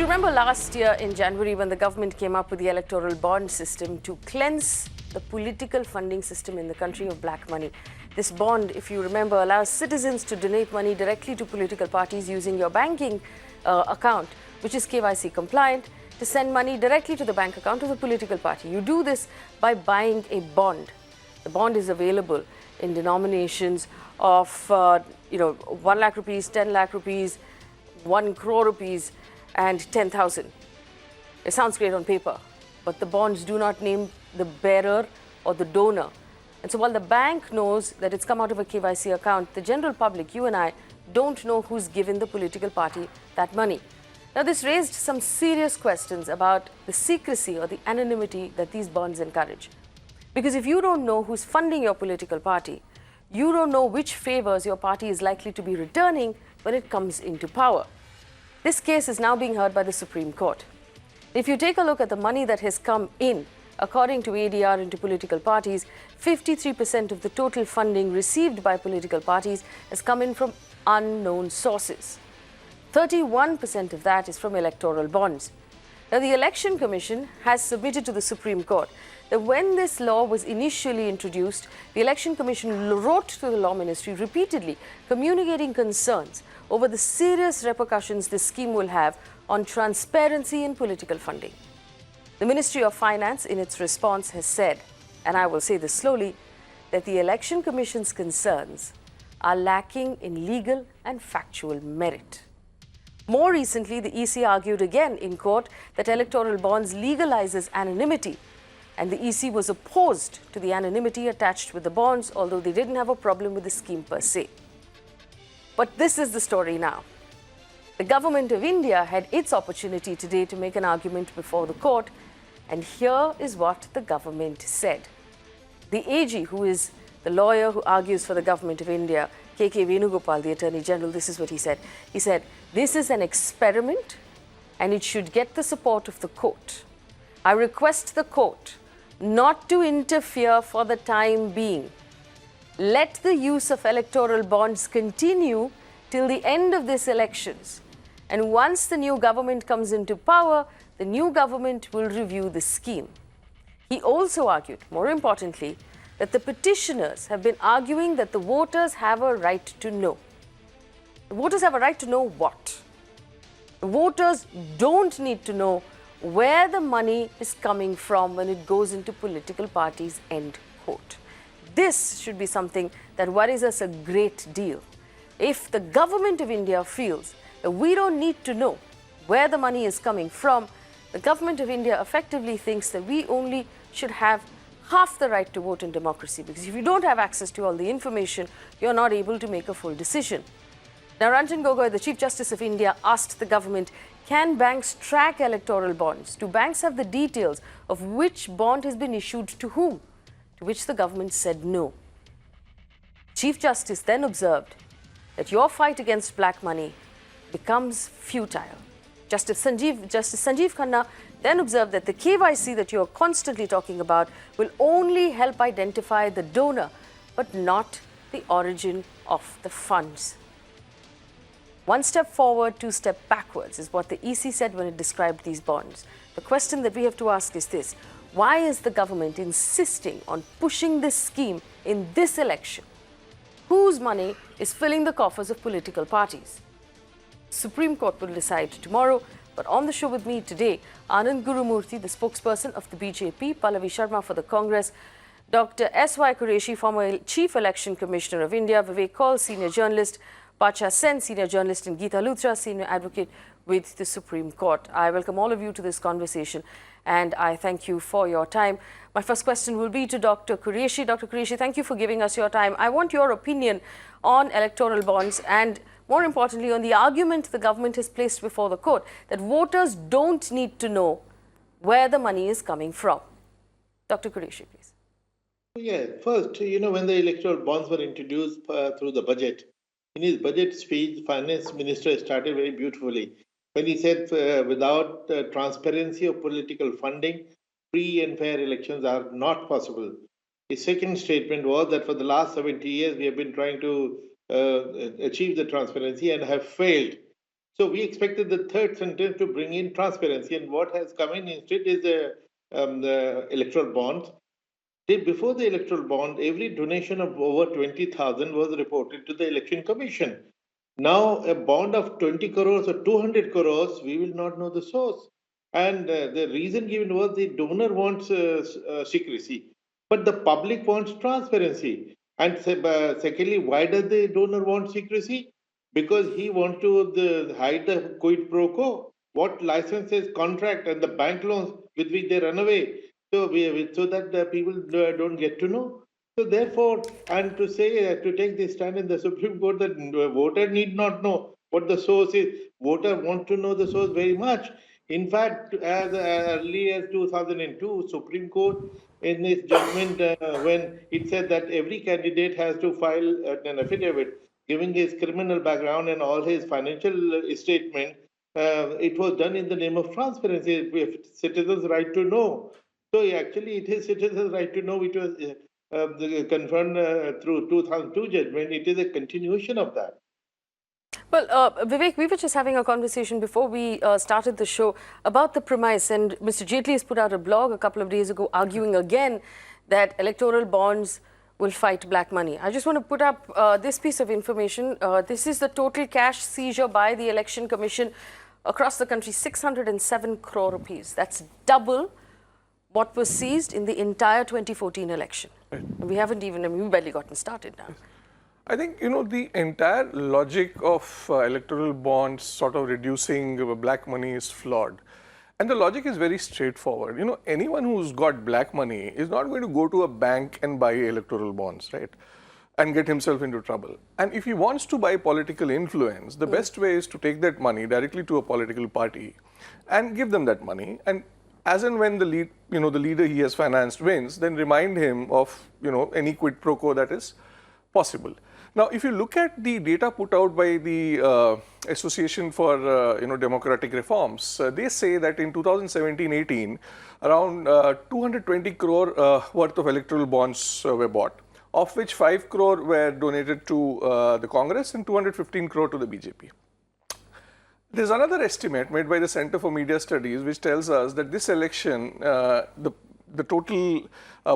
you remember last year in January when the government came up with the electoral bond system to cleanse the political funding system in the country of black money. This bond, if you remember, allows citizens to donate money directly to political parties using your banking account, which is KYC compliant, to send money directly to the bank account of a political party. You do this by buying a bond. The bond is available in denominations of 1 lakh rupees, 10 lakh rupees, 1 crore rupees, and 10,000. It sounds great on paper, but the bonds do not name the bearer or the donor. And so while the bank knows that it's come out of a KYC account, the general public, you and I, don't know who's given the political party that money. Now, this raised some serious questions about the secrecy or the anonymity that these bonds encourage. Because if you don't know who's funding your political party, you don't know which favors your party is likely to be returning when it comes into power. This case is now being heard by the Supreme Court. If you take a look at the money that has come in, according to ADR, into political parties, 53% of the total funding received by political parties has come in from unknown sources. 31% of that is from electoral bonds. Now, the Election Commission has submitted to the Supreme Court that when this law was initially introduced, the Election Commission wrote to the Law Ministry repeatedly communicating concerns over the serious repercussions this scheme will have on transparency in political funding. The Ministry of Finance, in its response, has said, and I will say this slowly, that the Election Commission's concerns are lacking in legal and factual merit. More recently, the EC argued again in court that electoral bonds legalizes anonymity, and the EC was opposed to the anonymity attached with the bonds, although they didn't have a problem with the scheme per se. But this is the story now. The government of India had its opportunity today to make an argument before the court, and here is what the government said. The AG, who is the lawyer who argues for the government of India, K.K. Venugopal, the Attorney General, this is what he said. He said, this is an experiment and it should get the support of the court. I request the court not to interfere for the time being. Let the use of electoral bonds continue till the end of these elections. And once the new government comes into power, the new government will review the scheme. He also argued, more importantly, that the petitioners have been arguing that the voters have a right to know. The voters have a right to know what? The voters don't need to know where the money is coming from when it goes into political parties, end quote. This should be something that worries us a great deal. If the government of India feels that we don't need to know where the money is coming from, the government of India effectively thinks that we only should have half the right to vote in democracy, because if you don't have access to all the information, you're not able to make a full decision. Now, Ranjan Gogoi, the Chief Justice of India, asked the government, can banks track electoral bonds? Do banks have the details of which bond has been issued to whom? To which the government said no. Chief Justice then observed that your fight against black money becomes futile. Justice Sanjeev Khanna then observed that the KYC that you are constantly talking about will only help identify the donor, but not the origin of the funds. One step forward, two steps backwards is what the EC said when it described these bonds. The question that we have to ask is this: why is the government insisting on pushing this scheme in this election? Whose money is filling the coffers of political parties? Supreme Court will decide tomorrow. But on the show with me today, Anand Gurumurthy, the spokesperson of the BJP, Pallavi Sharma for the Congress, Dr. S.Y. Qureshi, former Chief Election Commissioner of India, Vivek Kaul, senior journalist, Pacha Sen, senior journalist, and Geeta Luthra, senior advocate with the Supreme Court. I welcome all of you to this conversation and I thank you for your time. My first question will be to Dr. Qureshi. Dr. Qureshi, thank you for giving us your time. I want your opinion on electoral bonds and, more importantly, on the argument the government has placed before the court that voters don't need to know where the money is coming from. Dr. Qureshi, please. Yeah, first, when the electoral bonds were introduced through the budget, in his budget speech, the finance minister started very beautifully when he said without transparency of political funding, free and fair elections are not possible. His second statement was that for the last 70 years, we have been trying to achieve the transparency and have failed. So we expected the third sentence to bring in transparency, and what has come in instead is the electoral bonds. Before the electoral bond, every donation of over 20,000 was reported to the Election Commission. Now, a bond of 20 crores or 200 crores, we will not know the source. And the reason given was the donor wants secrecy, but the public wants transparency. And secondly, why does the donor want secrecy? Because he wants to hide the quid pro quo, what licenses, contract, and the bank loans with which they run away. So that the people don't get to know. So therefore, and to say to take this stand in the Supreme Court that voter need not know what the source is. Voter want to know the source very much. In fact, as early as 2002, Supreme Court in its judgment when it said that every candidate has to file an affidavit giving his criminal background and all his financial statement. It was done in the name of transparency, with citizens' right to know. So actually, it is citizens' right to know, which was confirmed through 2002 judgment. It is a continuation of that. Well, Vivek, we were just having a conversation before we started the show about the premise, and Mr. Jaitley has put out a blog a couple of days ago arguing again that electoral bonds will fight black money. I just want to put up this piece of information. This is the total cash seizure by the Election Commission across the country, 607 crore rupees. That's double what was seized in the entire 2014 election. Right. We haven't even, we've barely gotten started now. I think, the entire logic of electoral bonds sort of reducing black money is flawed. And the logic is very straightforward. Anyone who's got black money is not going to go to a bank and buy electoral bonds, right? And get himself into trouble. And if he wants to buy political influence, the best way is to take that money directly to a political party and give them that money. And as and when the leader he has financed wins, then remind him of, any quid pro quo that is possible. Now, if you look at the data put out by the Association for Democratic Reforms, they say that in 2017-18, around 220 crore worth of electoral bonds were bought, of which 5 crore were donated to the Congress and 215 crore to the BJP. There's another estimate made by the Center for Media Studies which tells us that this election, the total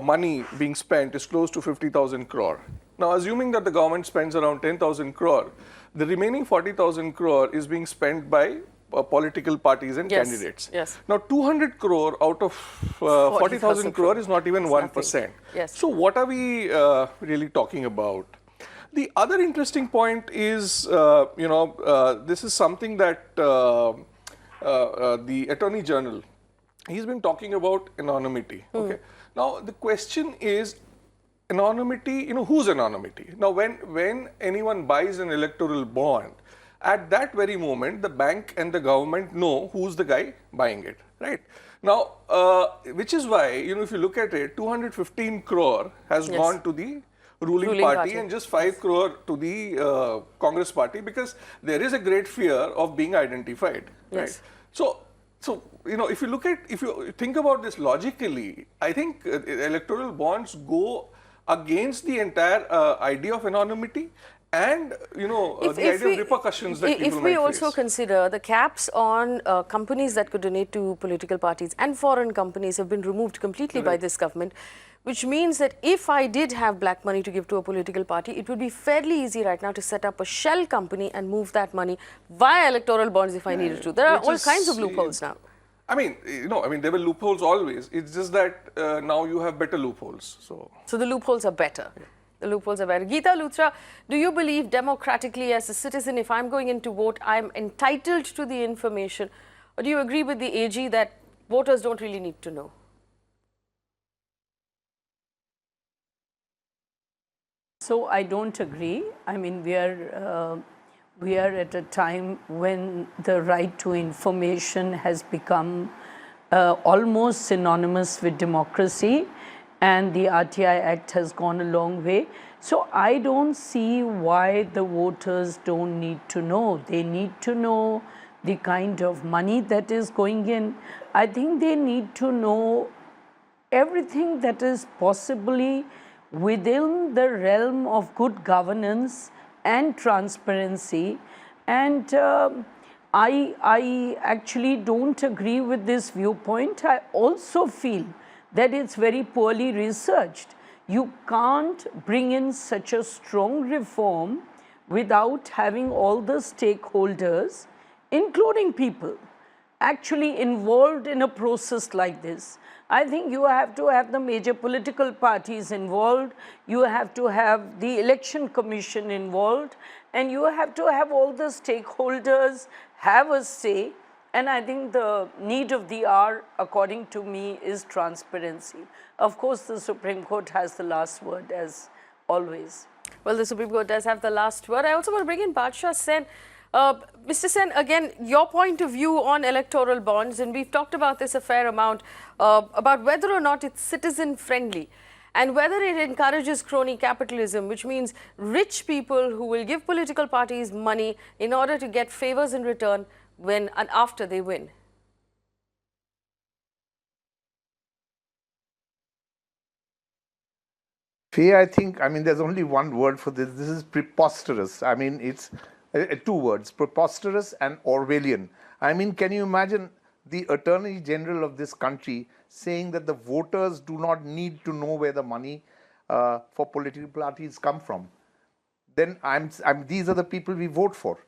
money being spent is close to 50,000 crore. Now, assuming that the government spends around 10,000 crore, the remaining 40,000 crore is being spent by political parties and candidates. Yes. Now, 200 crore out of 40,000 crore is not even 1%. Yes. So, what are we really talking about? The other interesting point is, this is something that the Attorney General, he's been talking about anonymity. Okay. Now, the question is, anonymity, whose anonymity? Now, when anyone buys an electoral bond, at that very moment, the bank and the government know who's the guy buying it, right? Now, which is why, if you look at it, 215 crore has gone to the ruling party and just 5 crore to the Congress party, because there is a great fear of being identified, right? So, if you think about this logically, I think electoral bonds go against the entire idea of anonymity and, the idea of repercussions that people might face. If we also consider the caps on companies that could donate to political parties and foreign companies have been removed completely by this government, which means that if I did have black money to give to a political party, it would be fairly easy right now to set up a shell company and move that money via electoral bonds if I needed to. There are all kinds of loopholes now. I mean, there were loopholes always. It's just that now you have better loopholes. So the loopholes are better. Yeah. The loopholes are better. Geeta Luthra, do you believe democratically as a citizen, if I'm going in to vote, I'm entitled to the information? Or do you agree with the AG that voters don't really need to know? So I don't agree. I mean, we are at a time when the right to information has become almost synonymous with democracy, and the RTI Act has gone a long way. So I don't see why the voters don't need to know. They need to know the kind of money that is going in. I think they need to know everything that is possibly within the realm of good governance and transparency. And I actually don't agree with this viewpoint. I also feel that it's very poorly researched. You can't bring in such a strong reform without having all the stakeholders, including people, actually involved in a process like this. I think you have to have the major political parties involved, you have to have the election commission involved, and you have to have all the stakeholders have a say. And I think the need of the hour, according to me, is transparency. Of course, the Supreme Court has the last word, as always. Well, the Supreme Court does have the last word. I also want to bring in Badshah Sen. Mr. Sen, again, your point of view on electoral bonds, and we've talked about this a fair amount, about whether or not it's citizen-friendly and whether it encourages crony capitalism, which means rich people who will give political parties money in order to get favors in return when and after they win. Faye, I think, there's only one word for this. This is preposterous. It's two words, preposterous and Orwellian. Can you imagine the Attorney General of this country saying that the voters do not need to know where the money for political parties come from? Then these are the people we vote for.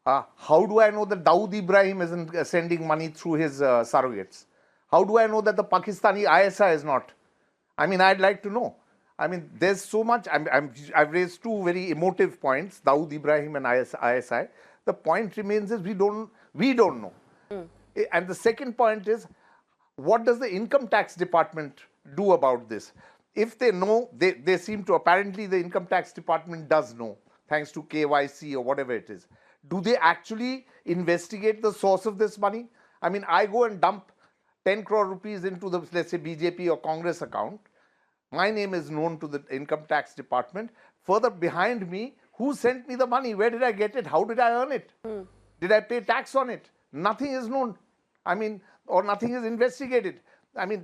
How do I know that Dawood Ibrahim isn't sending money through his surrogates? How do I know that the Pakistani ISI is not? I'd like to know. There's so much. I've raised two very emotive points, Dawood Ibrahim and ISI. The point remains is we don't know. And the second point is, what does the income tax department do about this? If they know, they seem to, apparently the income tax department does know, thanks to KYC or whatever it is. Do they actually investigate the source of this money? I go and dump 10 crore rupees into the, let's say, BJP or Congress account. My name is known to the income tax department. Further behind me, who sent me the money? Where did I get it? How did I earn it? Did I pay tax on it? Nothing is known. Or nothing is investigated.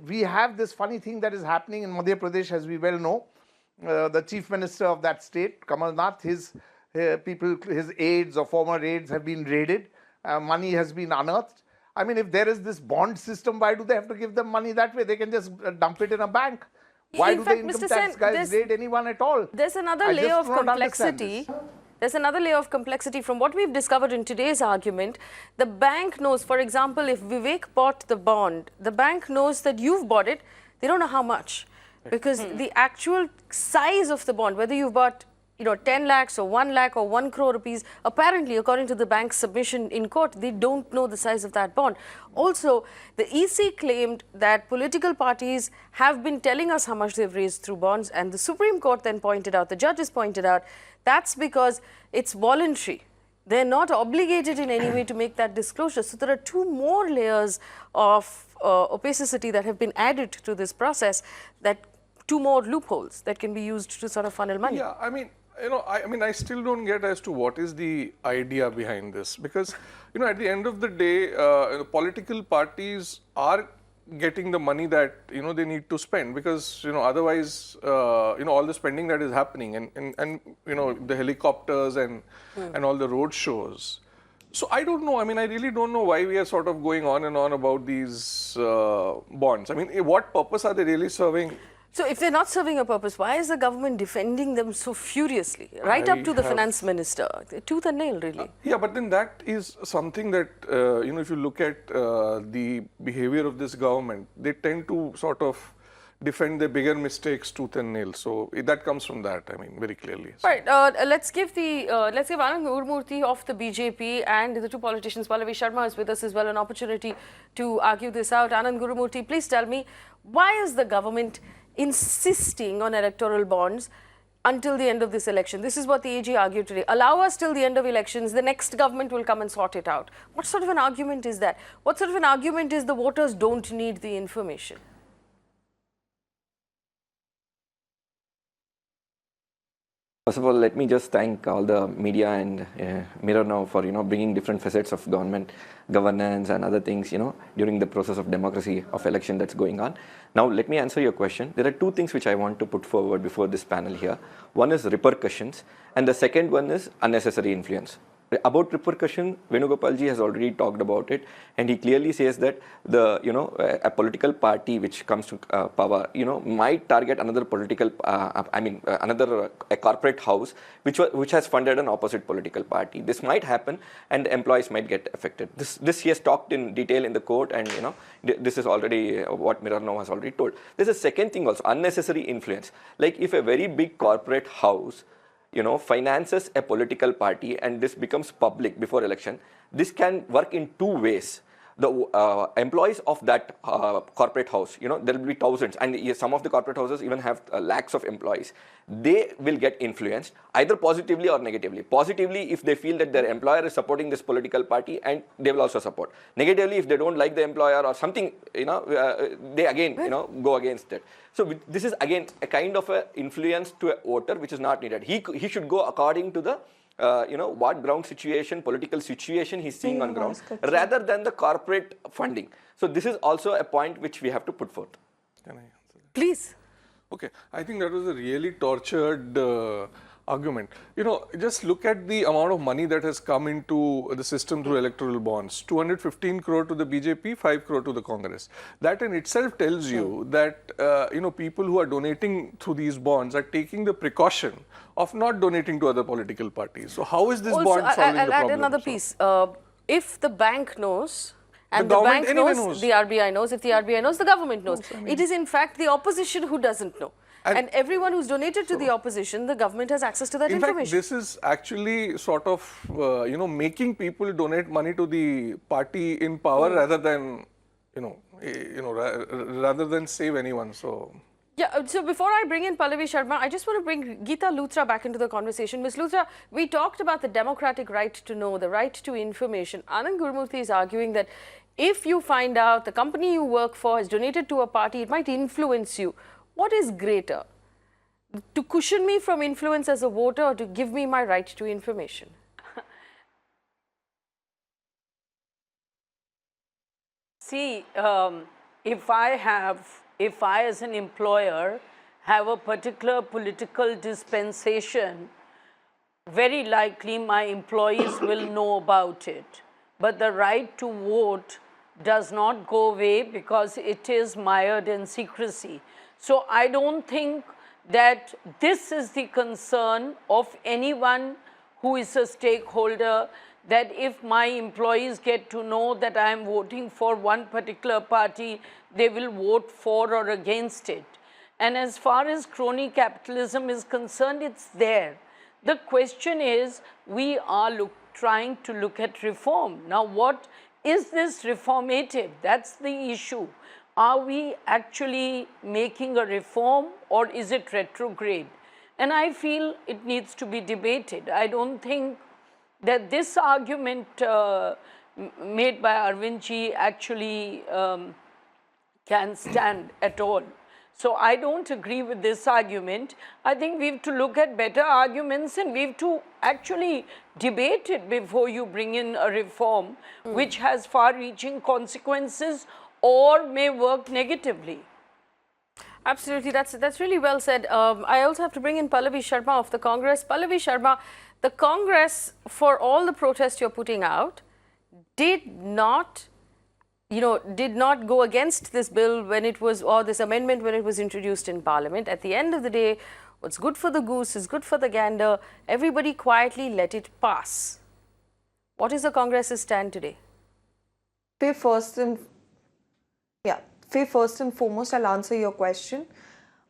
We have this funny thing that is happening in Madhya Pradesh, as we well know. The chief minister of that state, Kamal Nath, his people, his aides or former aides have been raided. Money has been unearthed. If there is this bond system, why do they have to give them money that way? They can just dump it in a bank. Why do the income tax guys raid anyone at all? There's another layer of complexity. There's another layer of complexity from what we've discovered in today's argument. The bank knows, for example, if Vivek bought the bond, the bank knows that you've bought it. They don't know how much, because the actual size of the bond, whether you've bought 10 lakhs or 1 lakh or 1 crore rupees, apparently, according to the bank's submission in court, they don't know the size of that bond. Also, the EC claimed that political parties have been telling us how much they've raised through bonds, and the Supreme Court then pointed out, the judges pointed out, that's because it's voluntary. They're not obligated in any way to make that disclosure. So there are two more layers of opacity that have been added to this process, that two more loopholes that can be used to sort of funnel money. Yeah, I still don't get as to what is the idea behind this, because, at the end of the day, political parties are getting the money that, they need to spend, because, otherwise, all the spending that is happening and the helicopters and all the road shows. So I don't know. I really don't know why we are sort of going on and on about these bonds. What purpose are they really serving? So if they're not serving a purpose, why is the government defending them so furiously, right up to the finance minister? Tooth and nail, really. Yeah, but then that is something that, if you look at the behavior of this government, they tend to sort of defend their bigger mistakes tooth and nail. So that comes from that, very clearly. So. Right. Let's give Anand Gurumurthy of the BJP and the two politicians, Pallavi Sharma is with us as well, an opportunity to argue this out. Anand Gurumurthy, please tell me, why is the government insisting on electoral bonds until the end of this election? This is what the AG argued today. Allow us till the end of elections, the next government will come and sort it out. What sort of an argument is that? What sort of an argument is the voters don't need the information? First of all, let me just thank all the media and Mirror Now for bringing different facets of governance and other things during the process of democracy of election that's going on. Now let me answer your question. There are two things which I want to put forward before this panel here. One is repercussions, and the second one is unnecessary influence. About repercussion, Venugopalji has already talked about it, and he clearly says that a political party which comes to power, might target another political, a corporate house which has funded an opposite political party. This might happen, and the employees might get affected. This he has talked in detail in the court, and this is already what Mirror now has already told. There's a second thing also, unnecessary influence. Like if a very big corporate house finances a political party and this becomes public before election, this can work in two ways. The employees of that corporate house, there will be thousands, and some of the corporate houses even have lakhs of employees. They will get influenced either positively or negatively. Positively, if they feel that their employer is supporting this political party, and they will also support. Negatively, if they don't like the employer or something, they again, go against it. So this is again a kind of a influence to a voter which is not needed. He should go according to the what ground situation, political situation he's seeing on ground, rather than the corporate funding. So this is also a point which we have to put forth. Can I answer that? Please. Okay, I think that was a really tortured argument. Just look at the amount of money that has come into the system through electoral bonds. 215 crore to the BJP, 5 crore to the Congress. That in itself tells you that, people who are donating through these bonds are taking the precaution of not donating to other political parties. So how is this Also, bond solving I'll the add problem? another piece. If the bank knows, and The the government bank anyway knows, knows. the RBI knows, if the RBI knows, the government knows. It is in fact the opposition who doesn't know. And everyone who's donated to the opposition, the government has access to that In fact, information. this is actually sort of, making people donate money to the party in power rather than, rather than save anyone. So. Yeah, so before I bring in Pallavi Sharma, I just want to bring Geeta Luthra back into the conversation. Ms. Luthra, we talked about the democratic right to know, the right to information. Anand Gurmurthy is arguing that if you find out the company you work for has donated to a party, it might influence you. What is greater? To cushion me from influence as a voter, or to give me my right to information? See, if I as an employer have a particular political dispensation, very likely my employees will know about it. But the right to vote does not go away because it is mired in secrecy. So I don't think that this is the concern of anyone who is a stakeholder, that if my employees get to know that I am voting for one particular party, they will vote for or against it. And as far as crony capitalism is concerned, it's there. The question is, we are trying to look at reform. Now, what is this reformative? That's the issue. Are we actually making a reform, or is it retrograde? And I feel it needs to be debated. I don't think that this argument made by Arvindji actually can stand at all. So I don't agree with this argument. I think we have to look at better arguments, and we have to actually debate it before you bring in a reform which has far-reaching consequences or may work negatively. Absolutely, that's really well said. I also have to bring in Pallavi Sharma of the Congress. Pallavi Sharma, the Congress, for all the protests you're putting out, did not go against this bill when it was, or this amendment when it was introduced in Parliament. At the end of the day, what's good for the goose is good for the gander. Everybody quietly let it pass. What is the Congress's stand today? Faye, first and foremost, I'll answer your question.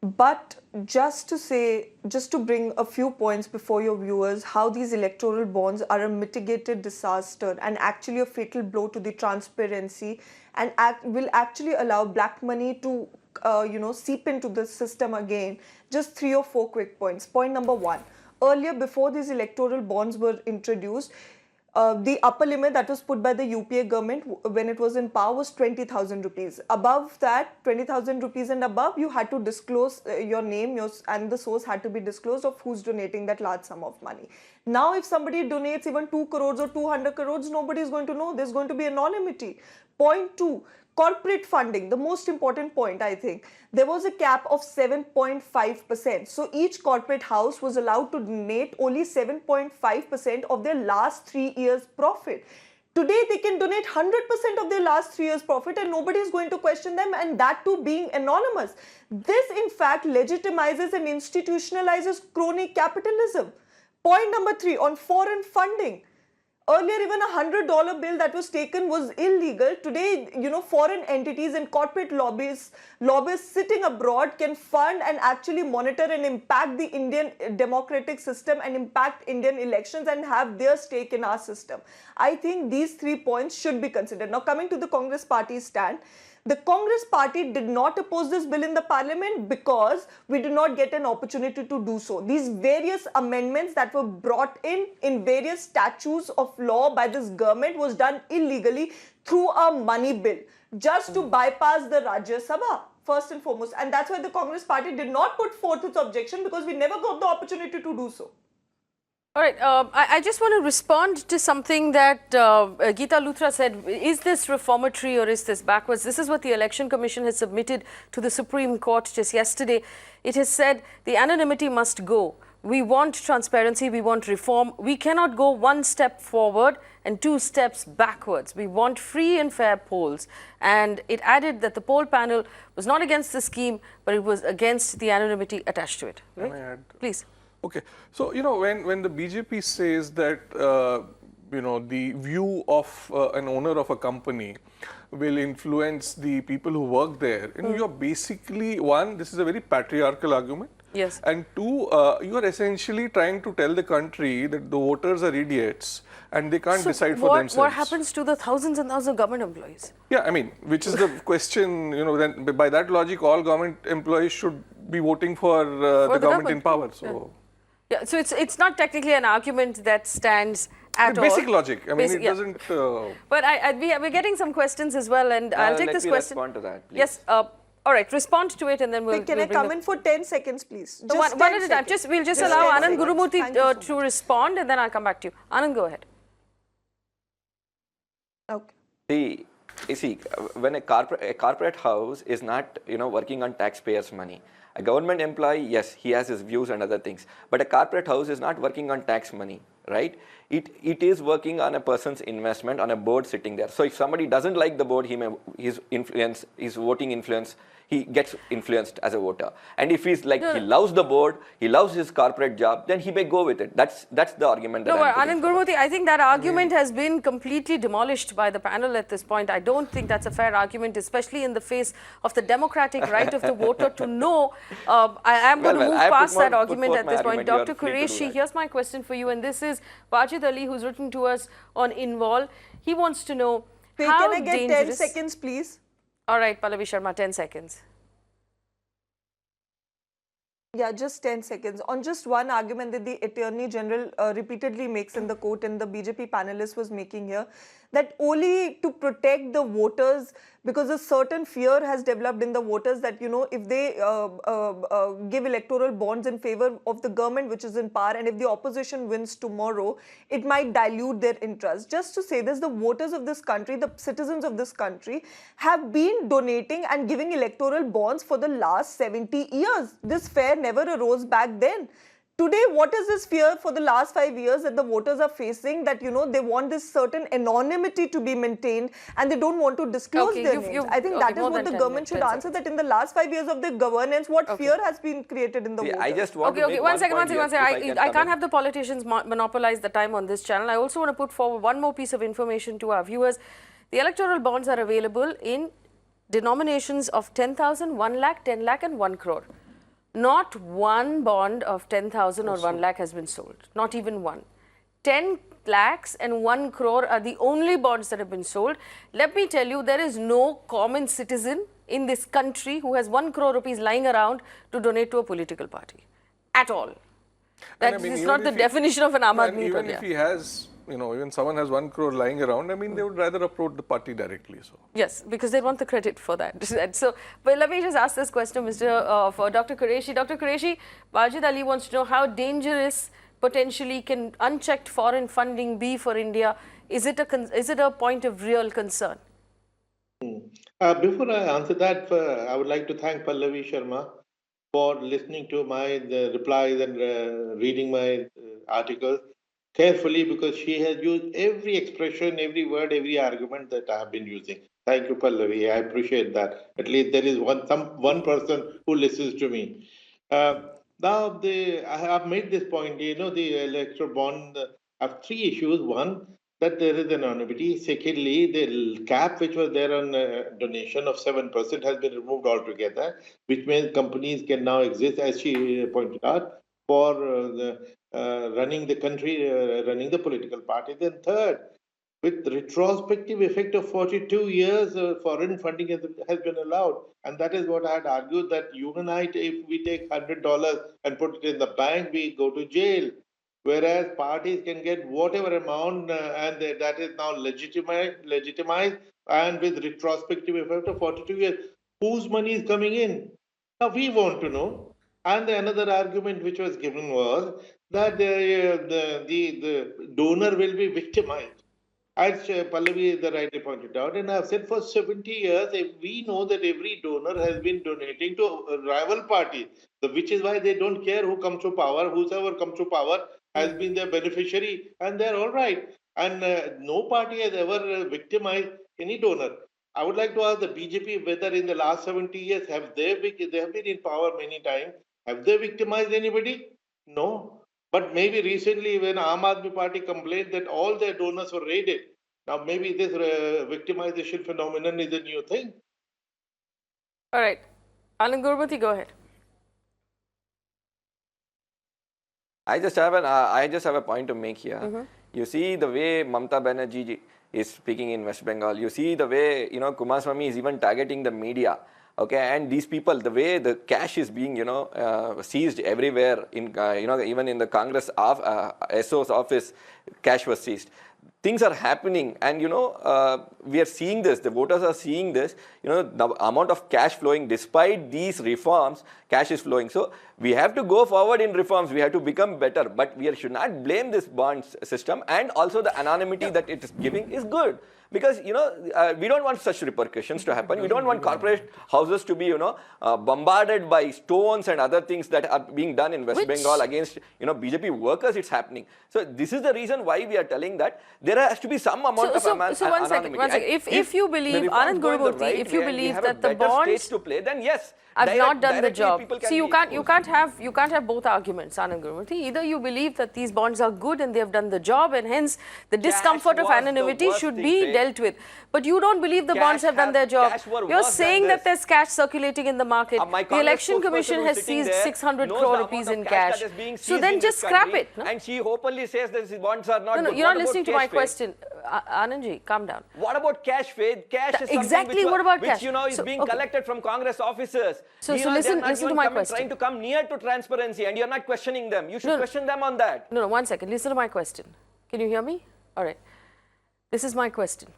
But just to bring a few points before your viewers, how these electoral bonds are a mitigated disaster and actually a fatal blow to the transparency, and will actually allow black money to seep into the system again. Just 3 or 4 quick points. Point number 1. Earlier, before these electoral bonds were introduced, the upper limit that was put by the UPA government when it was in power was 20,000 rupees. Above that, 20,000 rupees and above, you had to disclose your name, and the source had to be disclosed of who's donating that large sum of money. Now, if somebody donates even 2 crores or 200 crores, nobody is going to know. There's going to be anonymity. Point 2, corporate funding, the most important point, I think. There was a cap of 7.5%. So each corporate house was allowed to donate only 7.5% of their last 3 years' profit. Today, they can donate 100% of their last 3 years' profit and nobody is going to question them, and that too being anonymous. This, in fact, legitimizes and institutionalizes crony capitalism. Point number 3, on foreign funding. Earlier, even a $100 bill that was taken was illegal. Today, foreign entities and corporate lobbyists sitting abroad can fund and actually monitor and impact the Indian democratic system and impact Indian elections and have their stake in our system. I think these 3 points should be considered. Now, coming to the Congress party's stand. The Congress party did not oppose this bill in the parliament because we did not get an opportunity to do so. These various amendments that were brought in various statutes of law by this government was done illegally through a money bill, just to bypass the Rajya Sabha, first and foremost. And that's why the Congress party did not put forth its objection, because we never got the opportunity to do so. All right, I just want to respond to something that Geeta Luthra said. Is this reformatory or is this backwards? This is what the Election Commission has submitted to the Supreme Court just yesterday. It has said the anonymity must go. We want transparency, we want reform. We cannot go 1 step forward and 2 steps backwards. We want free and fair polls. And it added that the poll panel was not against the scheme, but it was against the anonymity attached to it. Right? Can I add? Please. Okay, so when the BJP says that the view of an owner of a company will influence the people who work there, you're basically, one, this is a very patriarchal argument. Yes. And 2, you are essentially trying to tell the country that the voters are idiots and they can't decide for themselves. What happens to the thousands and thousands of government employees? Yeah, I mean, which is the question, then by that logic, all government employees should be voting for the government in power. So. Yeah, so it's not technically an argument that stands at all. Basic logic. I mean, it yeah. doesn't. But we're getting some questions as well, and I'll take this question. Let me respond to that, please. Yes. All right. Respond to it, and then we'll. Can I come in for 10 seconds, please? So one at a time. We'll just allow Anand Gurumurthy to respond, and then I'll come back to you. Anand, go ahead. Okay. You see, when a corporate house is not, working on taxpayers' money, a government employee, yes, he has his views and other things, but a corporate house is not working on tax money, right? It is working on a person's investment, on a board sitting there. So if somebody doesn't like the board, his voting influence, he gets influenced as a voter. And if he's like, he loves the board, he loves his corporate job, then he may go with it. That's the argument that Anand Gurumurthy, I think that argument has been completely demolished by the panel at this point. I don't think that's a fair argument, especially in the face of the democratic right of the voter to know. I am going to move past that argument at this point. Dr. Qureshi, here's my question for you, and this is Wajid Ali, who's written to us on Involve. He wants to know how can I get dangerous... 10 seconds, please? All right, Pallavi Sharma, 10 seconds. Yeah, just 10 seconds. On just one argument that the Attorney General repeatedly makes in the court, and the BJP panelist was making here, that only to protect the voters, because a certain fear has developed in the voters that, if they give electoral bonds in favor of the government which is in power, and if the opposition wins tomorrow, it might dilute their interest. Just to say this, the voters of this country, the citizens of this country have been donating and giving electoral bonds for the last 70 years. This fear never arose back then. Today, what is this fear for the last 5 years that the voters are facing, that, they want this certain anonymity to be maintained and they don't want to disclose their names? I think that is what the government should answer, that in the last 5 years of their governance, what fear has been created in the voters? I just want to make one second. I can't have the politicians monopolize the time on this channel. I also want to put forward one more piece of information to our viewers. The electoral bonds are available in denominations of 10,000, 1 lakh, 10 lakh and 1 crore. Not one bond of 10,000 or 1 lakh has been sold. Not even one. 10 lakhs and 1 crore are the only bonds that have been sold. Let me tell you, there is no common citizen in this country who has 1 crore rupees lying around to donate to a political party. At all. That is not the definition of an Aam Aadmi. Even if he has, even someone has 1 crore lying around, I mean, they would rather approach the party directly. So yes, because they want the credit for that. So, but let me just ask this question, for Dr. Qureshi. Dr. Qureshi, Wajid Ali wants to know how dangerous potentially can unchecked foreign funding be for India? Is it a point of real concern? Before I answer that, I would like to thank Pallavi Sharma for listening to my replies and reading my articles carefully, because she has used every expression, every word, every argument that I have been using. Thank you, Pallavi. I appreciate that. At least there is one person who listens to me. Now, I have made this point. The electoral bond have three issues. One, that there is anonymity. Secondly, the cap which was there on donation of 7% has been removed altogether, which means companies can now exist, as she pointed out, for running the country, running the political parties. And third, with retrospective effect of 42 years, foreign funding has been allowed. And that is what I had argued, that you and I, if we take $100 and put it in the bank, we go to jail. Whereas parties can get whatever amount, and that is now legitimized, and with retrospective effect of 42 years. Whose money is coming in? Now we want to know. And another argument which was given was that the donor will be victimized. As Pallavi the rightly pointed out, and I've said for 70 years, if we know that every donor has been donating to a rival party, which is why they don't care who comes to power, whosoever comes to power has been their beneficiary, and they're all right. And no party has ever victimized any donor. I would like to ask the BJP whether in the last 70 years they have been in power many times. Have they victimized anybody? No. But maybe recently, when Aam Aadmi Party complained that all their donors were raided, now maybe this victimization phenomenon is a new thing. All right. Anand Gurmati, go ahead. I just have a point to make here. You see the way Mamata Banerjee is speaking in West Bengal. You see the way Kumaraswamy is even targeting the media. Okay, and these people, the way the cash is being seized everywhere in even in the Congress SO's office, cash was seized. Things are happening, and we are seeing this. The voters are seeing this. The amount of cash flowing, despite these reforms, cash is flowing. So we have to go forward in reforms. We have to become better, but we should not blame this bonds system. And also the anonymity that it is giving is good. Because we don't want such repercussions to happen. We don't want corporate houses to be bombarded by stones and other things that are being done in West Bengal against BJP workers. It's happening. So this is the reason why we are telling that there has to be some amount of anonymity. So one second. If you believe, Anand Gurmurthy, if you believe that the bonds to play, then yes, have not done the job. See, you can't have both arguments, Anand Gurmurthy. Either you believe that these bonds are good and they have done the job, and hence the discomfort of anonymity should be dealt with. But you don't believe the bonds have done their job. You're saying that there's cash circulating in the market. The Election Commission has seized 600 crore rupees in cash. So then just scrap it. No? And she openly says that these bonds are not. No, you're not listening to my question. Anandji, calm down. What about cash, Faye? Cash is exactly something what about which cash? is being collected from Congress officers. So listen to my question. Trying to come near to transparency, and you're not questioning them. You should question them on that. No, 1 second. Listen to my question. Can you hear me? All right. This is my question.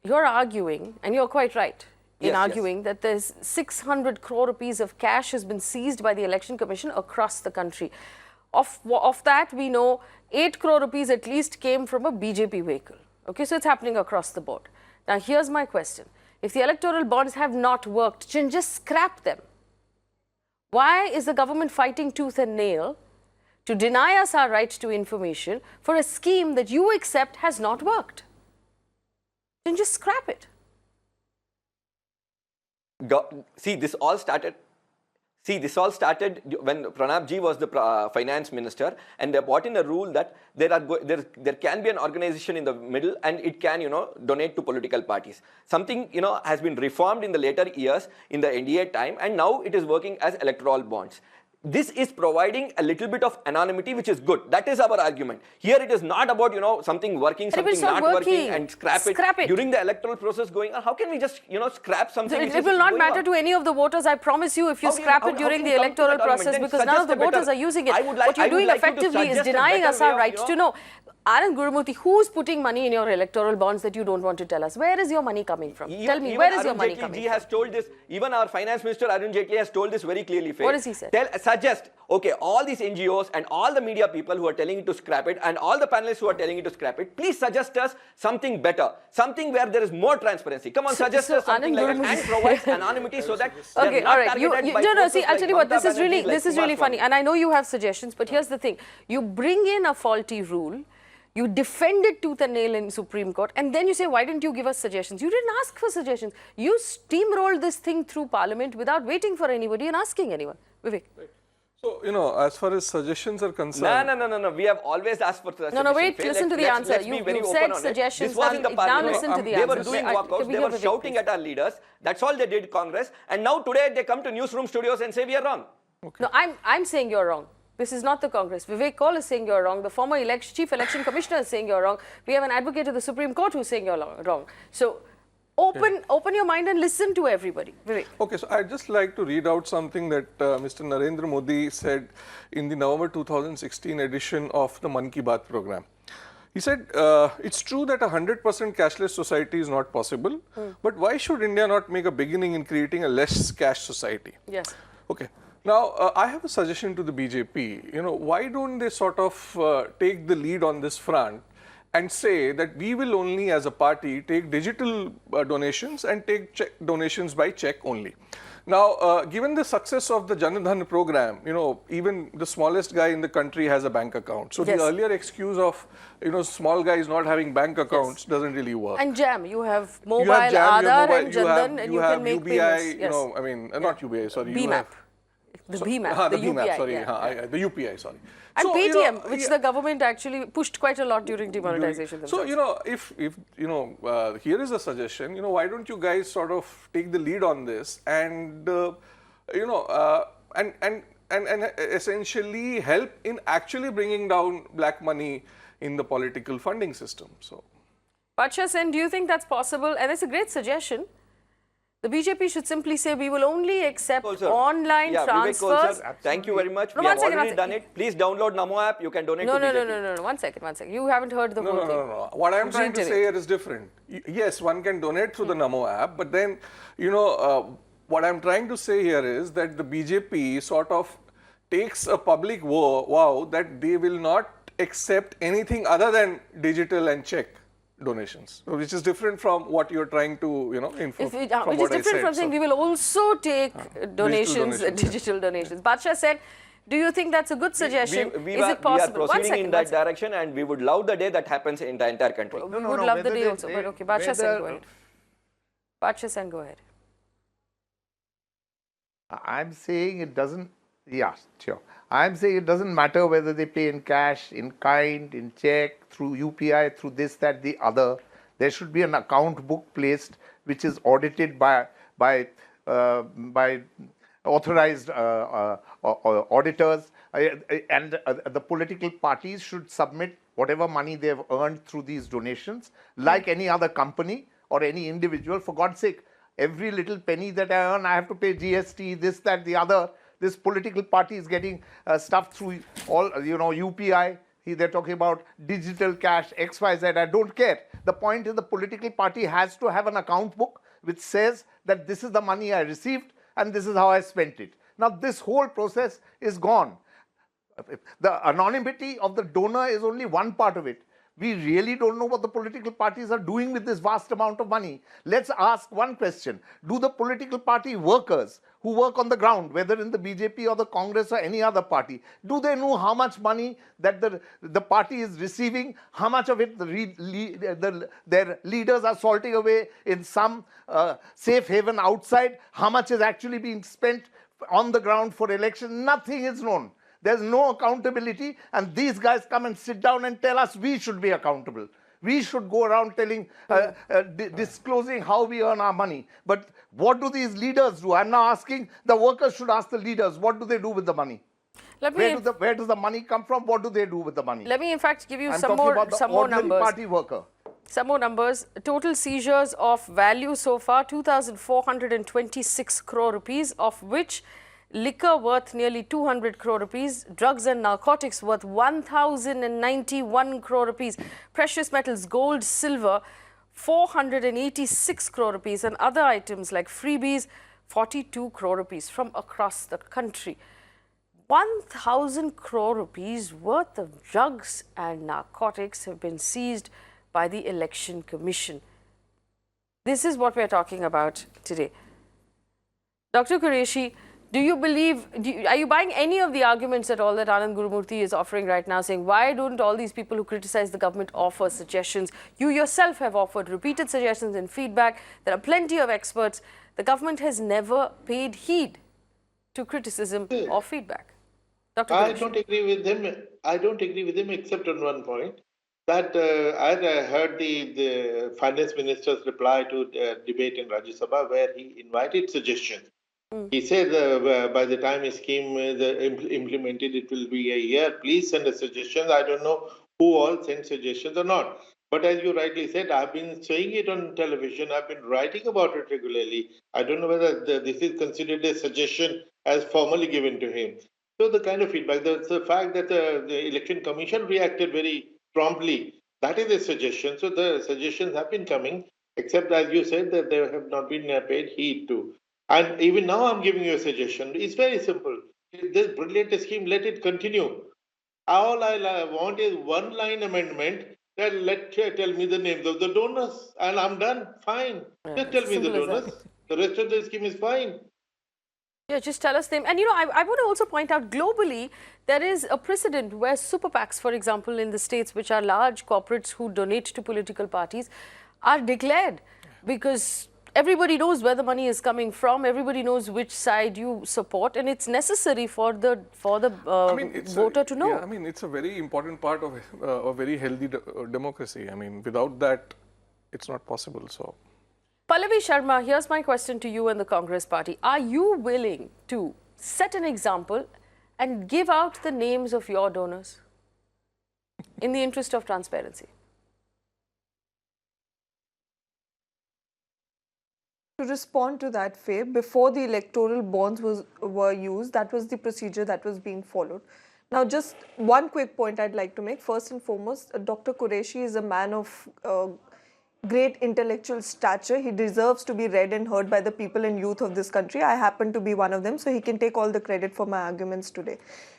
You're arguing, and you're quite right in arguing that there's 600 crore rupees of cash has been seized by the Election Commission across the country. Of that, we know 8 crore rupees at least came from a BJP vehicle. Okay, so it's happening across the board. Now, here's my question. If the electoral bonds have not worked, then just scrap them. Why is the government fighting tooth and nail to deny us our right to information for a scheme that you accept has not worked? Then just scrap it. See, this all started when Pranab Ji was the finance minister, and they brought in a rule that there can be an organization in the middle, and it can donate to political parties. Something has been reformed in the later years in the NDA time, and now it is working as electoral bonds. This is providing a little bit of anonymity, which is good. That is our argument. Here it is not about something working, something not working, and scrap it during the electoral process going on. How can we just scrap something? It will not matter to any of the voters. I promise you, if you scrap it during the electoral process, because none of the voters are using it. What you're doing effectively is denying us our right to know. Anand Gurumurthy, who's putting money in your electoral bonds that you don't want to tell us? Where is your money coming from? Tell me, where is your money coming from? Has told this, even our finance minister Arun Jaitley has told this very clearly. Faye. What has he said? Suggest, okay, all these NGOs and all the media people who are telling you to scrap it and all the panelists who are telling you to scrap it, please suggest us something better, something where there is more transparency. Come on, suggest us something like that and provide anonymity so that okay, not all right. targeted by No, see, forces I'll tell you what, like this Mamata is really Banerjee, funny. And I know you have suggestions, but here's the thing. You bring in a faulty rule, you defend it tooth and nail in Supreme Court, and then you say, why didn't you give us suggestions? You didn't ask for suggestions. You steamrolled this thing through Parliament without waiting for anybody and asking anyone. Vivek. So, as far as suggestions are concerned. No. We have always asked for suggestions. No, wait, listen to the answer. Let's be very You open said on it. suggestions. This was in the now Parliament. listen to the They answer. were doing walkouts, they were shouting at our leaders. That's all they did, Congress. And now today they come to newsroom studios and say we are wrong. Okay. No, I'm saying you're wrong. This is not the Congress. Vivek Kaul is saying you're wrong. The former Chief Election Commissioner is saying you're wrong. We have an advocate of the Supreme Court who's saying you're wrong. So open your mind and listen to everybody. Vivek. Okay, so I'd just like to read out something that Mr. Narendra Modi said in the November 2016 edition of the Mann Ki Baat program. He said, it's true that a 100% cashless society is not possible, but why should India not make a beginning in creating a less cash society? Yes. Okay. Now, I have a suggestion to the BJP. Why don't they sort of take the lead on this front and say that we will only, as a party, take digital donations and take donations by check only. Now, given the success of the Jan Dhan program, even the smallest guy in the country has a bank account. So Yes. the earlier excuse of, small guys not having bank accounts doesn't really work. And JAM, you have mobile, You have JAM, you have Aadhaar mobile, and Jan Dhan, and you have can make UBI, payments. Yes. not UBI, sorry. you BMAP. have- The So- BMAP, the BMAP, UPI. sorry, Yeah. the UPI, sorry. And So, Paytm, which the government actually pushed quite a lot during demonetization So, themselves. if here is a suggestion, why don't you guys sort of take the lead on this and, and essentially help in actually bringing down black money in the political funding system. So, Pacha Sen, do you think that's possible? And it's a great suggestion. The BJP should simply say we will only accept online transfers. Thank you very much. No, We have one second, already done it. Please download Namo app. You can donate to BJP. No. One second. You haven't heard the whole thing. No. What I'm trying to say here is different. Yes, one can donate through the Namo app, but then, what I'm trying to say here is that the BJP sort of takes a public vow that they will not accept anything other than digital and check donations, which is different from what you're trying to, Which is different from saying we will also take donations, digital donations. Badsha said, do you think that's a good suggestion? Is it possible? We are proceeding in that direction, and we would love the day that happens in the entire country. We would love the day also, but okay, Badsha Sen, go ahead. Badsha Sen, go ahead. I'm saying it doesn't, yeah, sure. I'm saying it doesn't matter whether they pay in cash, in kind, in check, through UPI, through this, that, the other. There should be an account book placed which is audited by authorized auditors, and the political parties should submit whatever money they have earned through these donations, like any other company or any individual. For God's sake, every little penny that I earn, I have to pay GST, this, that, the other. This political party is getting stuff through all, UPI. They're talking about digital cash, XYZ. I don't care. The point is the political party has to have an account book which says that this is the money I received and this is how I spent it. Now, this whole process is gone. The anonymity of the donor is only one part of it. We really don't know what the political parties are doing with this vast amount of money. Let's ask one question. Do the political party workers who work on the ground, whether in the BJP or the Congress or any other party, do they know how much money that the party is receiving, how much of it their leaders are salting away in some safe haven outside, how much is actually being spent on the ground for election? Nothing is known. There's no accountability, and these guys come and sit down and tell us we should be accountable. We should go around telling, disclosing how we earn our money. But what do these leaders do? I'm now asking, the workers should ask the leaders, what do they do with the money? Where does the money come from? What do they do with the money? Let me, in fact, give you I'm some talking more about the ordinary party worker. Some more numbers. Total seizures of value so far, 2,426 crore rupees, of which liquor worth nearly 200 crore rupees, drugs and narcotics worth 1,091 crore rupees, precious metals, gold, silver, 486 crore rupees, and other items like freebies, 42 crore rupees from across the country. 1,000 crore rupees worth of drugs and narcotics have been seized by the Election Commission. This is what we're talking about today. Dr. Qureshi, do you believe, are you buying any of the arguments at all that Anand Gurumurthy is offering right now, saying why don't all these people who criticize the government offer suggestions? You yourself have offered repeated suggestions and feedback. There are plenty of experts. The government has never paid heed to criticism or feedback. Dr. I Qureshi. don't agree with him. I don't agree with him except on one point. That I heard the finance minister's reply to debate in Rajya Sabha where he invited suggestions. He said by the time a scheme is implemented, it will be a year. Please send us suggestions. I don't know who all sent suggestions or not. But as you rightly said, I've been saying it on television. I've been writing about it regularly. I don't know whether this is considered a suggestion as formally given to him. So the kind of feedback, the fact that the Election Commission reacted very promptly, that is a suggestion. So the suggestions have been coming, except as you said that they have not been paid heed to. And even now I'm giving you a suggestion. It's very simple. This brilliant scheme, let it continue. All I want is one line amendment that tell me the names of the donors and I'm done. Fine. Just tell me the simple as that. donors. The rest of the scheme is fine. Yeah, just tell us them. And you know, I want to also point out globally, there is a precedent where super PACs, for example, in the States, which are large corporates who donate to political parties, are declared because everybody knows where the money is coming from, everybody knows which side you support, and it's necessary for the voter to know. Yeah, I mean, it's a very important part of a very healthy democracy. I mean, without that, it's not possible. So. Pallavi Sharma, here's my question to you and the Congress party. Are you willing to set an example and give out the names of your donors in the interest of transparency? To respond to that, Faye, before the electoral bonds were used, that was the procedure that was being followed. Now, just one quick point I'd like to make. First and foremost, Dr. Qureshi is a man of great intellectual stature. He deserves to be read and heard by the people and youth of this country. I happen to be one of them, so he can take all the credit for my arguments today.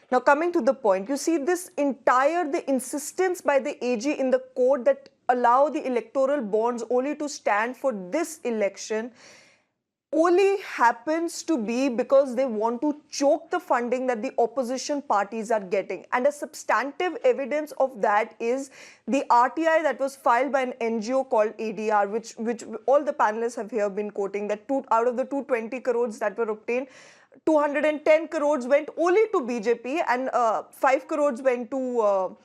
Now, coming to the point, you see the insistence by the AG in the court that allow the electoral bonds only to stand for this election only happens to be because they want to choke the funding that the opposition parties are getting. And a substantive evidence of that is the RTI that was filed by an NGO called ADR, which all the panelists have here been quoting, that out of the 220 crores that were obtained, 210 crores went only to BJP and 5 crores went to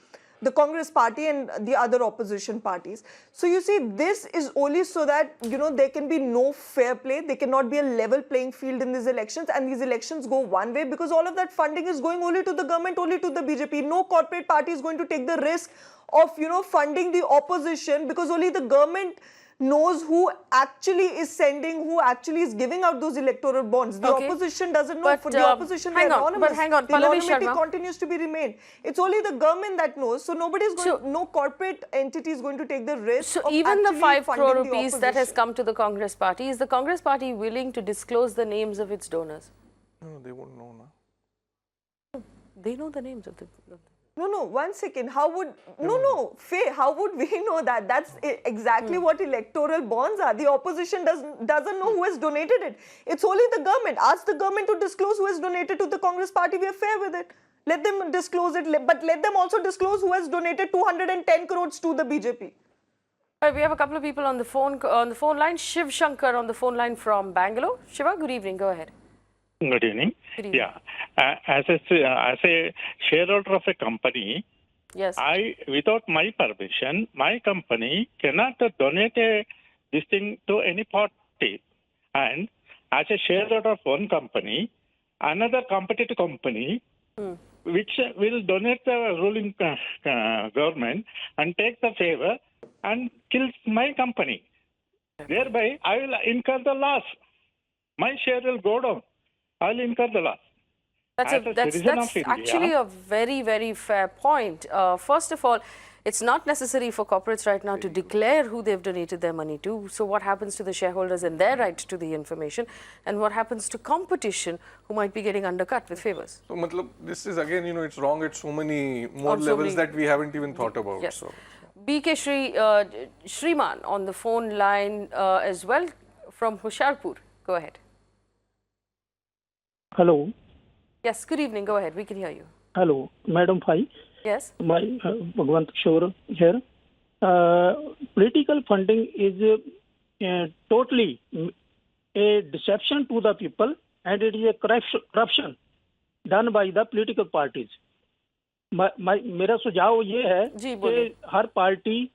the Congress party and the other opposition parties. So you see, this is only so that, there can be no fair play. There cannot be a level playing field in these elections, and these elections go one way because all of that funding is going only to the government, only to the BJP. No corporate party is going to take the risk of, funding the opposition because only the government knows who actually is sending, who actually is giving out those electoral bonds. The opposition doesn't know. But, for the opposition, hang they're on, anonymous. but hang on, the Pallavi anonymity Sharma. continues to be remained. It's only the government that knows. So nobody's going, no corporate entity is going to take the risk. So of even the actually 5 crore funding the rupees that has opposition. come to the Congress party, is the Congress party willing to disclose the names of its donors? No, they won't know now. They know the names of the... No, 1 second. How would, Faye, how would we know that? That's exactly what electoral bonds are. The opposition doesn't know who has donated it. It's only the government. Ask the government to disclose who has donated to the Congress party. We are fair with it. Let them disclose it, but let them also disclose who has donated 210 crores to the BJP. All right, we have a couple of people on the phone line. Shiv Shankar on the phone line from Bangalore. Shiva, good evening. Go ahead. Good evening. Good evening. Yeah, as a shareholder of a company, Yes. without my permission, my company cannot donate this thing to any party. And as a shareholder of one company, another competitive company, which will donate the ruling government and take the favor and kills my company. Thereby, I will incur the loss. My share will go down. I'll incur the loss. That's actually a very, very fair point. First of all, it's not necessary for corporates right now to declare who they've donated their money to. So what happens to the shareholders and their right to the information, and what happens to competition who might be getting undercut with favors? So, matlab, this is again, it's wrong at so many more levels that we haven't even thought about. Yes. So. BK Shriman on the phone line as well from Hoshiarpur. Go ahead. Hello. Yes, good evening. Go ahead. We can hear you. Hello, Madam Faye. Yes. My Bhagwant Kishore here. Political funding is totally a deception to the people, and it is a corruption done by the political parties. मेरा सुझाव ये है कि हर party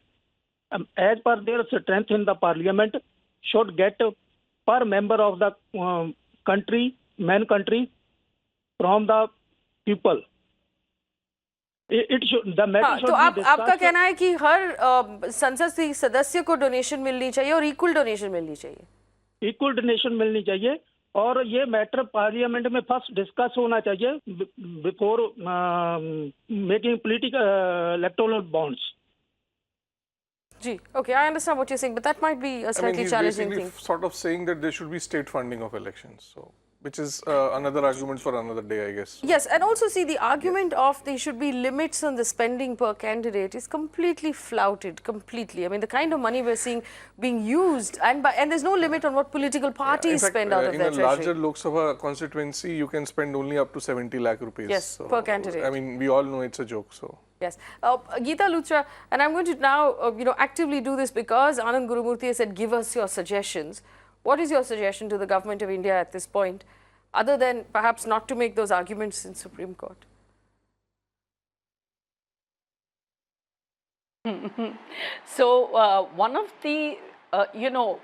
as per their strength in the parliament should get per member of the main country from the people. तो आपका कहना है कि हर संसद सदस्य को डोनेशन मिलनी चाहिए और इक्वल डोनेशन मिलनी चाहिए, इक्वल डोनेशन मिलनी चाहिए, और ये मैटर पार्लियामेंट में फर्स्ट डिस्कस होना चाहिए before making political electoral bonds. Gee, okay, I understand what you're saying, but that might be a slightly challenging thing. Sort of saying that there should be state funding of elections, so which is another argument for another day, I guess. Yes, and also see the argument of there should be limits on the spending per candidate is completely flouted, completely. I mean, the kind of money we're seeing being used, and there's no limit on what political parties spend out of their treasury. In a larger Lok Sabha constituency, you can spend only up to 70 lakh rupees. Yes, so, per candidate. I mean, we all know it's a joke, so. Yes. Geeta Luthra, and I'm going to now, actively do this because Anand Gurumurthy has said, give us your suggestions. What is your suggestion to the government of India at this point, other than perhaps not to make those arguments in Supreme Court? So, one of the,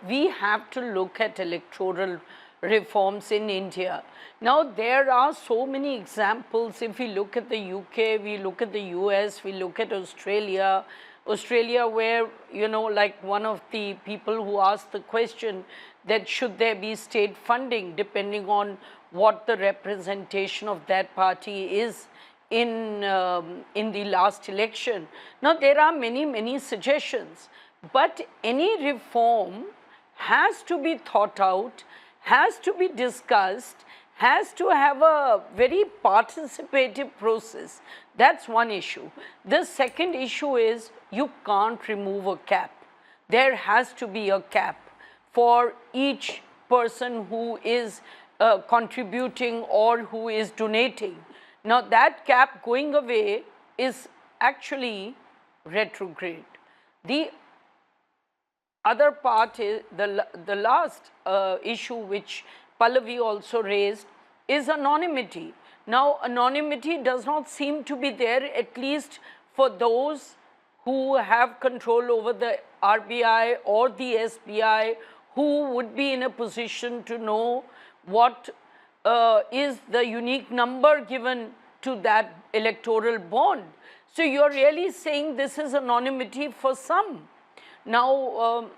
we have to look at electoral reforms in India. Now, there are so many examples. If we look at the UK, we look at the US, we look at Australia, where, like one of the people who asked the question that should there be state funding depending on what the representation of that party is in the last election. Now, there are many, many suggestions, but any reform has to be thought out, has to be discussed, has to have a very participative process. That's one issue. The second issue is you can't remove a cap. There has to be a cap for each person who is contributing or who is donating. Now, that cap going away is actually retrograde. The other part is the last issue which Pallavi also raised is anonymity. Now, anonymity does not seem to be there, at least for those who have control over the RBI or the SBI, who would be in a position to know what is the unique number given to that electoral bond. So, you're really saying this is anonymity for some. Now,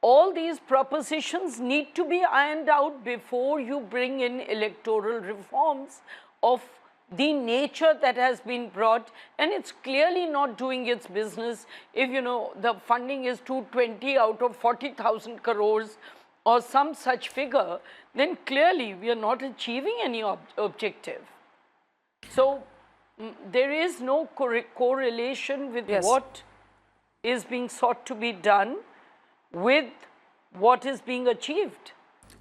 all these propositions need to be ironed out before you bring in electoral reforms of the nature that has been brought, and it's clearly not doing its business if the funding is 220 out of 40,000 crores or some such figure, then clearly we are not achieving any objective. So there is no correlation with what is being sought to be done with what is being achieved.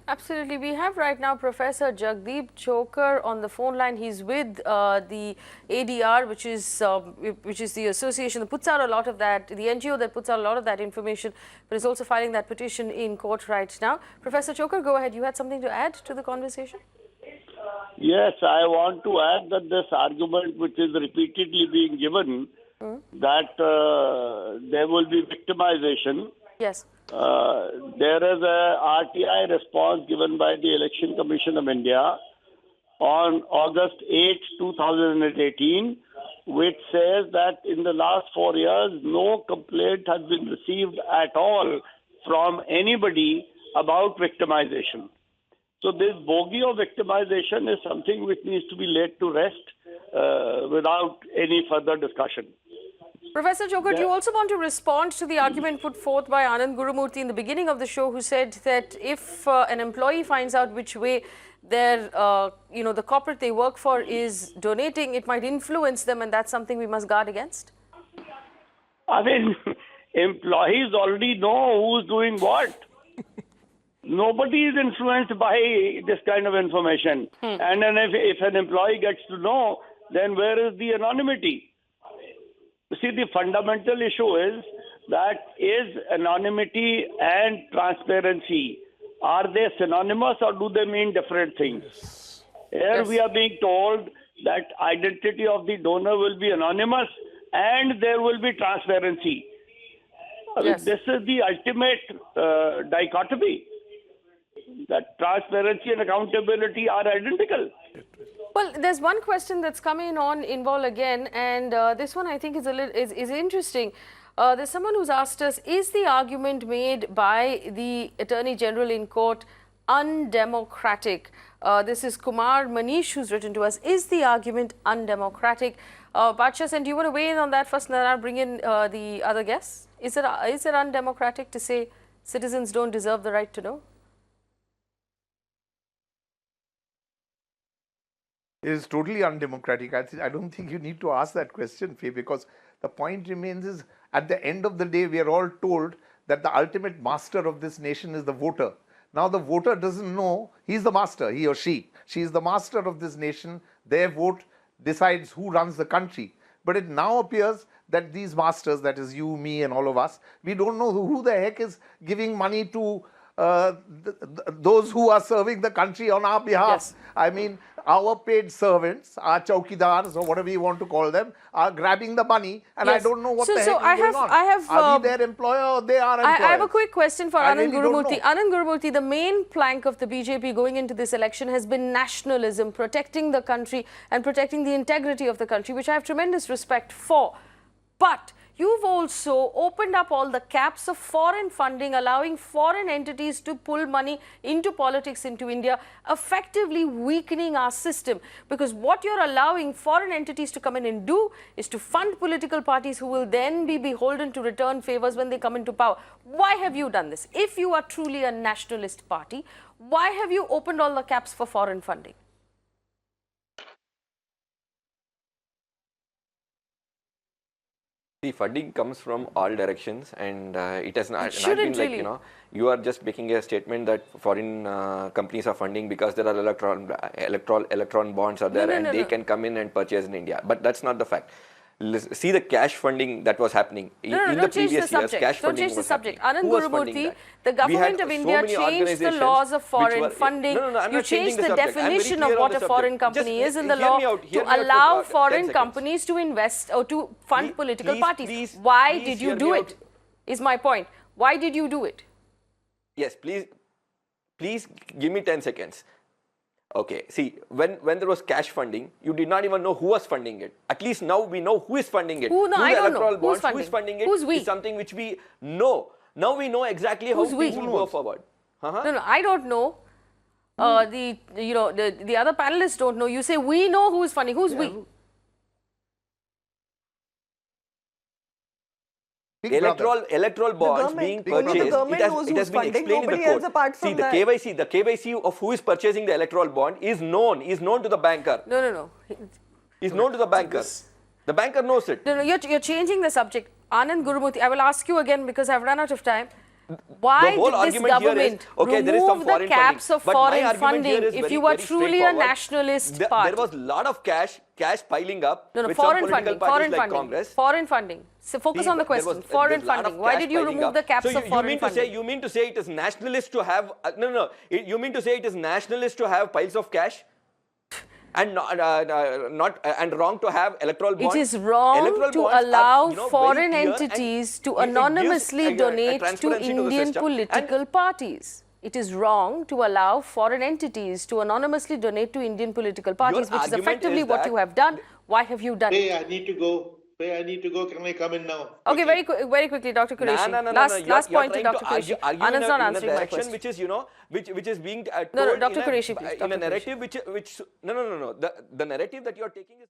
Absolutely. We have right now Professor Jagdeep Chokar on the phone line. He's with the ADR, which is the association that puts out a lot of that, the NGO that puts out a lot of that information, but is also filing that petition in court right now. Professor Chokar, go ahead. You had something to add to the conversation? Yes, I want to add that this argument which is repeatedly being given, that there will be victimization. Yes. There is a RTI response given by the Election Commission of India on August 8, 2018, which says that in the last 4 years, no complaint has been received at all from anybody about victimization. So this bogy of victimization is something which needs to be laid to rest without any further discussion. Professor Chokar, do you also want to respond to the argument put forth by Anand Gurumurthy in the beginning of the show, who said that if an employee finds out which way their, the corporate they work for is donating, it might influence them, and that's something we must guard against? I mean, employees already know who's doing what. Nobody is influenced by this kind of information. And then if an employee gets to know, then where is the anonymity? You see, the fundamental issue is that is anonymity and transparency, are they synonymous or do they mean different things? Here we are being told that identity of the donor will be anonymous and there will be transparency. I mean, this is the ultimate dichotomy, that transparency and accountability are identical. Well, there's one question that's coming on Involve again, and this one I think is interesting. There's someone who's asked us, is the argument made by the Attorney General in court undemocratic? This is Kumar Manish who's written to us. Is the argument undemocratic? Badsha, do you want to weigh in on that first, and then I'll bring in the other guests? Is it undemocratic to say citizens don't deserve the right to know? It is totally undemocratic. I don't think you need to ask that question, Faye, because the point remains is, at the end of the day, we are all told that the ultimate master of this nation is the voter. Now the voter doesn't know he's the master, he or she. She is the master of this nation. Their vote decides who runs the country. But it now appears that these masters, that is you, me and all of us, we don't know who the heck is giving money to those who are serving the country on our behalf. I mean, our paid servants, our chowkidars or whatever you want to call them, are grabbing the money, and I don't know what the heck is going on. Are we their employer or they are employers? I have a quick question for Anand Gurumurthy. Anand Gurumurthy, the main plank of the BJP going into this election has been nationalism, protecting the country and protecting the integrity of the country, which I have tremendous respect for. But you've also opened up all the caps of foreign funding, allowing foreign entities to pull money into politics into India, effectively weakening our system. Because what you're allowing foreign entities to come in and do is to fund political parties who will then be beholden to return favors when they come into power. Why have you done this? If you are truly a nationalist party, why have you opened all the caps for foreign funding? The funding comes from all directions, and it has not been like, really. You are just making a statement that foreign companies are funding because there are electron bonds are there, they can come in and purchase in India. But that's not the fact. See the cash funding that was happening in the previous years. Cash don't change the subject. Anand Gurumurthy, the government of India changed the laws of foreign funding. You changed the definition of what a foreign company is in the law to allow foreign companies to invest or to fund political parties. Why did you do it? Is my point. Why did you do it? Yes, please give me 10 seconds. Okay, see, when there was cash funding, you did not even know who was funding it. At least now we know who is funding it. Who? No, I don't know. Who is funding it? Who's we? Is something which we know. Now we know exactly how things will go forward. No, I don't know. The other panelists don't know. You say we know who is funding. Who's we? Electoral bonds being purchased, it has been explained in the court. See, the KYC of who is purchasing the electoral bond is known to the banker. No. Is known to the banker. The banker knows it. No, you're changing the subject. Anand Gurumurthy, I will ask you again because I've run out of time. Why did this government remove the caps of foreign funding if you are truly a nationalist party? There was a lot of cash piling up with foreign some political parties like Congress. Foreign funding. So focus on the question. Foreign funding. Why did you remove the caps of foreign funding? You mean to say it is nationalist to have you mean to say it is nationalist to have piles of cash? And and wrong to have electoral bonds. It is wrong to allow foreign entities to anonymously donate to Indian political parties. It is wrong to allow foreign entities to anonymously donate to Indian political parties, which is effectively what you have done. Why have you done it? I need to go. Faye, I need to go. Can I come in now? Okay, very quickly, Dr. Qureshi. No. Last You're point to trying Dr. argue, Qureshi. argue Anand's not in a answering my direction question. which is, you know, which is being told No, Dr. in a, Qureshi, please. in Dr. a narrative which no. The narrative that you're taking is.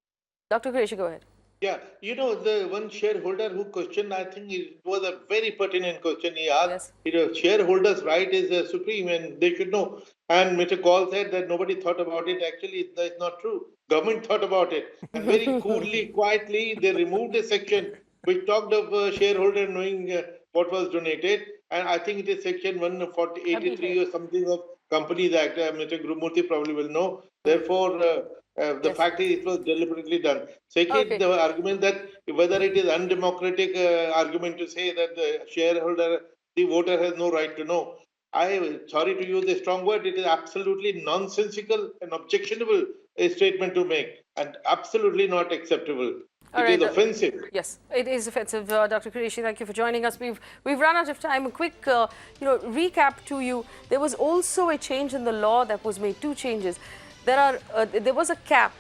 Dr. Qureshi, go ahead. Yeah, you know, the one shareholder who questioned, I think it was a very pertinent question he asked. Yes. You know, shareholders' right is supreme and they should know. And Mr. Kaul said that nobody thought about it. Actually, that's not true. Government thought about it. And very coolly, quietly, they removed a section which talked of shareholder knowing what was donated. And I think it is section 183 or something of Companies Act. Mr. Gurumurthy probably will know. Therefore, the Yes. fact is it was deliberately done. Second, Okay. the argument that whether it is undemocratic argument to say that the shareholder, the voter has no right to know. I am sorry to use a strong word. It is absolutely nonsensical and objectionable statement to make, and absolutely not acceptable. All It right, is offensive. Yes, it is offensive, Dr. Qureshi. Thank you for joining us. We've run out of time. A quick, recap to you. There was also a change in the law that was made. Two changes. There was a cap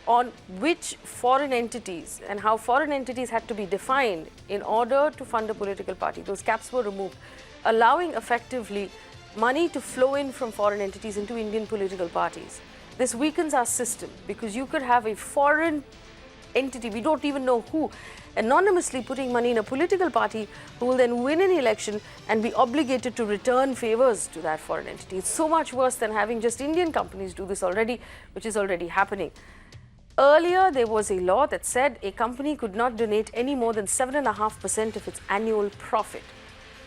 on which foreign entities and how foreign entities had to be defined in order to fund a political party. Those caps were removed, allowing effectively money to flow in from foreign entities into Indian political parties. This weakens our system because you could have a foreign entity, we don't even know who, anonymously putting money in a political party who will then win an election and be obligated to return favors to that foreign entity. It's so much worse than having just Indian companies do this already, which is already happening. Earlier, there was a law that said a company could not donate any more than 7.5% of its annual profit.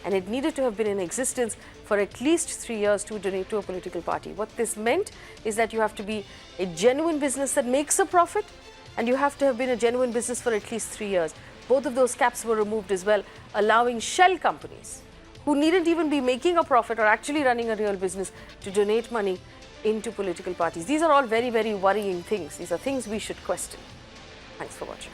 And it needed to have been in existence for at least 3 years to donate to a political party. What this meant is that you have to be a genuine business that makes a profit, and you have to have been a genuine business for at least 3 years. Both of those caps were removed as well, allowing shell companies who needn't even be making a profit or actually running a real business to donate money into political parties. These are all very, very worrying things. These are things we should question. Thanks for watching.